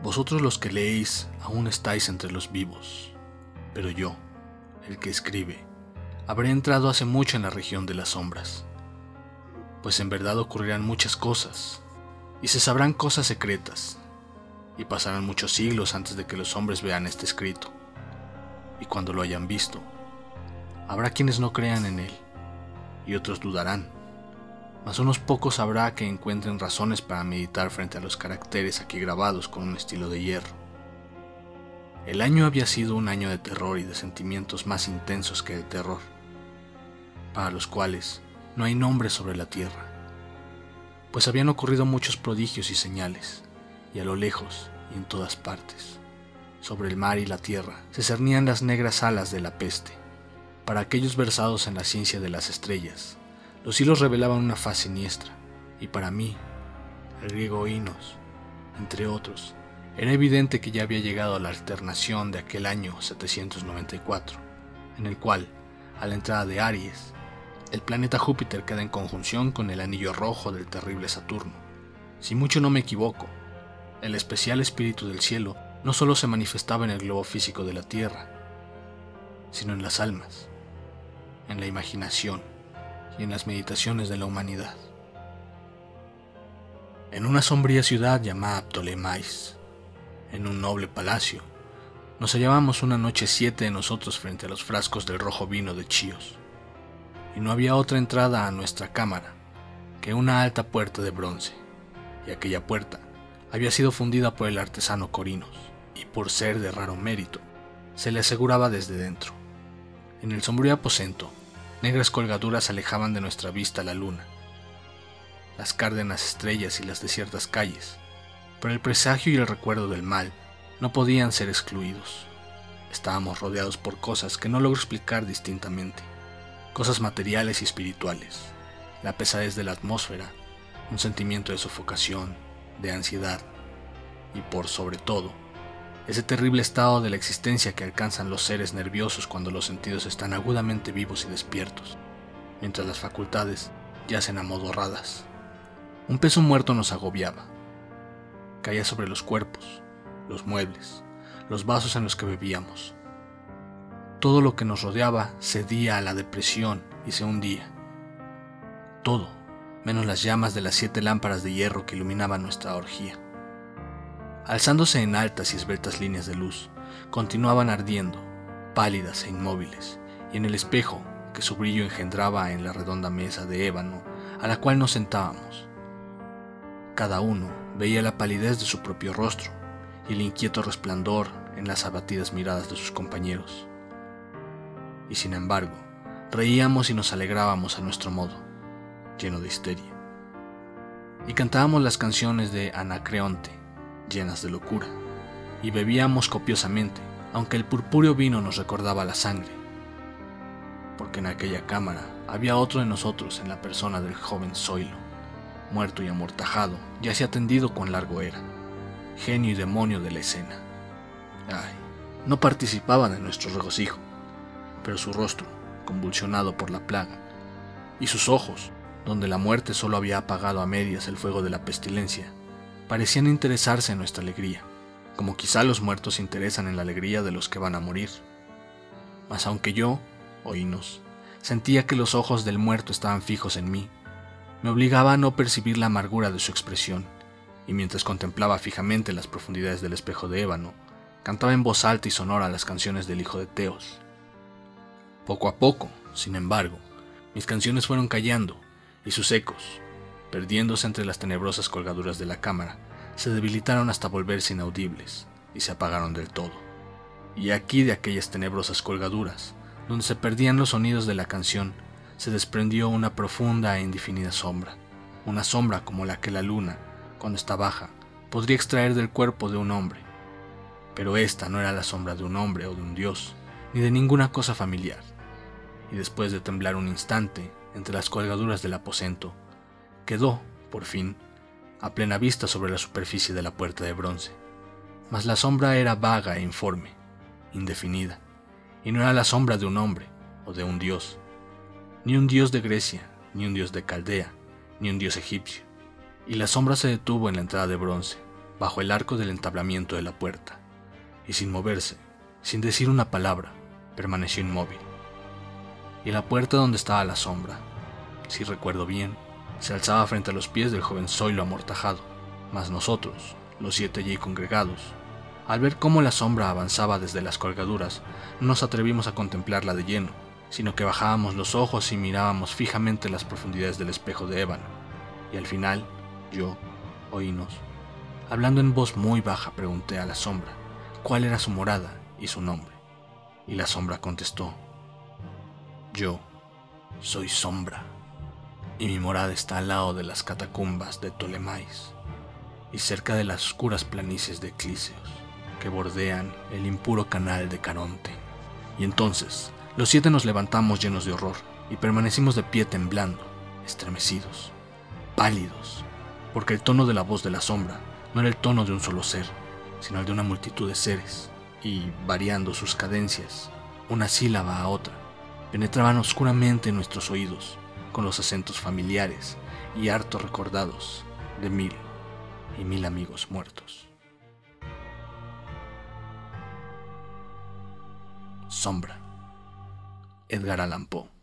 Vosotros los que leéis aún estáis entre los vivos, pero yo, el que escribe, habré entrado hace mucho en la región de las sombras, pues en verdad ocurrirán muchas cosas, y se sabrán cosas secretas, y pasarán muchos siglos antes de que los hombres vean este escrito, y cuando lo hayan visto, habrá quienes no crean en él, y otros dudarán, mas unos pocos habrá que encuentren razones para meditar frente a los caracteres aquí grabados con un estilo de hierro. El año había sido un año de terror y de sentimientos más intensos que de terror, para los cuales no hay nombre sobre la tierra, pues habían ocurrido muchos prodigios y señales, y a lo lejos y en todas partes, sobre el mar y la tierra, se cernían las negras alas de la peste. Para aquellos versados en la ciencia de las estrellas, los hilos revelaban una faz siniestra, y para mí, el griego Inos, entre otros, era evidente que ya había llegado a la alternación de aquel año 794, en el cual, a la entrada de Aries, el planeta Júpiter queda en conjunción con el anillo rojo del terrible Saturno. Si mucho no me equivoco, el especial espíritu del cielo no solo se manifestaba en el globo físico de la Tierra, sino en las almas, en la imaginación y en las meditaciones de la humanidad. En una sombría ciudad llamada Ptolemais, en un noble palacio, nos hallábamos una noche 7 de nosotros frente a los frascos del rojo vino de Chios, y no había otra entrada a nuestra cámara que una alta puerta de bronce, y aquella puerta había sido fundida por el artesano Corinos, y por ser de raro mérito, se le aseguraba desde dentro. En el sombrío aposento, negras colgaduras alejaban de nuestra vista la luna, las cárdenas estrellas y las desiertas calles, pero el presagio y el recuerdo del mal no podían ser excluidos. Estábamos rodeados por cosas que no logro explicar distintamente, cosas materiales y espirituales, la pesadez de la atmósfera, un sentimiento de sofocación, de ansiedad, y por sobre todo, ese terrible estado de la existencia que alcanzan los seres nerviosos cuando los sentidos están agudamente vivos y despiertos, mientras las facultades yacen amodorradas. Un peso muerto nos agobiaba. Caía sobre los cuerpos, los muebles, los vasos en los que bebíamos. Todo lo que nos rodeaba cedía a la depresión y se hundía. Todo, menos las llamas de las 7 lámparas de hierro que iluminaban nuestra orgía. Alzándose en altas y esbeltas líneas de luz, continuaban ardiendo, pálidas e inmóviles, y en el espejo que su brillo engendraba en la redonda mesa de ébano a la cual nos sentábamos. Cada uno veía la palidez de su propio rostro y el inquieto resplandor en las abatidas miradas de sus compañeros. Y sin embargo, reíamos y nos alegrábamos a nuestro modo, lleno de histeria. Y cantábamos las canciones de Anacreonte, llenas de locura, y bebíamos copiosamente, aunque el purpúreo vino nos recordaba la sangre, porque en aquella cámara había otro de nosotros en la persona del joven Zoilo, muerto y amortajado, ya se atendido cuán largo era, genio y demonio de la escena. Ay, no participaba de nuestro regocijo, pero su rostro, convulsionado por la plaga, y sus ojos, donde la muerte solo había apagado a medias el fuego de la pestilencia, parecían interesarse en nuestra alegría, como quizá los muertos se interesan en la alegría de los que van a morir. Mas aunque yo, Oínos, sentía que los ojos del muerto estaban fijos en mí, me obligaba a no percibir la amargura de su expresión, y mientras contemplaba fijamente las profundidades del espejo de ébano, cantaba en voz alta y sonora las canciones del hijo de Teos. Poco a poco, sin embargo, mis canciones fueron callando, y sus ecos, perdiéndose entre las tenebrosas colgaduras de la cámara, se debilitaron hasta volverse inaudibles, y se apagaron del todo. Y aquí de aquellas tenebrosas colgaduras, donde se perdían los sonidos de la canción, se desprendió una profunda e indefinida sombra, una sombra como la que la luna, cuando está baja, podría extraer del cuerpo de un hombre. Pero esta no era la sombra de un hombre o de un dios, ni de ninguna cosa familiar. Y después de temblar un instante entre las colgaduras del aposento, quedó, por fin, a plena vista sobre la superficie de la puerta de bronce. Mas la sombra era vaga e informe, indefinida, y no era la sombra de un hombre o de un dios, ni un dios de Grecia, ni un dios de Caldea, ni un dios egipcio. Y la sombra se detuvo en la entrada de bronce, bajo el arco del entablamiento de la puerta, y sin moverse, sin decir una palabra, permaneció inmóvil. Y la puerta donde estaba la sombra, si recuerdo bien, se alzaba frente a los pies del joven Zoilo amortajado, mas nosotros, los 7 allí congregados, al ver cómo la sombra avanzaba desde las colgaduras, no nos atrevimos a contemplarla de lleno, sino que bajábamos los ojos y mirábamos fijamente las profundidades del espejo de ébano, y al final, yo, oínos, hablando en voz muy baja, pregunté a la sombra cuál era su morada y su nombre, y la sombra contestó: yo soy Sombra, y mi morada está al lado de las catacumbas de Ptolemais, y cerca de las oscuras planicies de Clíseos, que bordean el impuro canal de Caronte. Y entonces, los 7 nos levantamos llenos de horror, y permanecimos de pie temblando, estremecidos, pálidos, porque el tono de la voz de la sombra no era el tono de un solo ser, sino el de una multitud de seres, y, variando sus cadencias, una sílaba a otra, penetraban oscuramente en nuestros oídos, con los acentos familiares y harto recordados de 1000 y 1000 amigos muertos. Sombra. Edgar Allan Poe.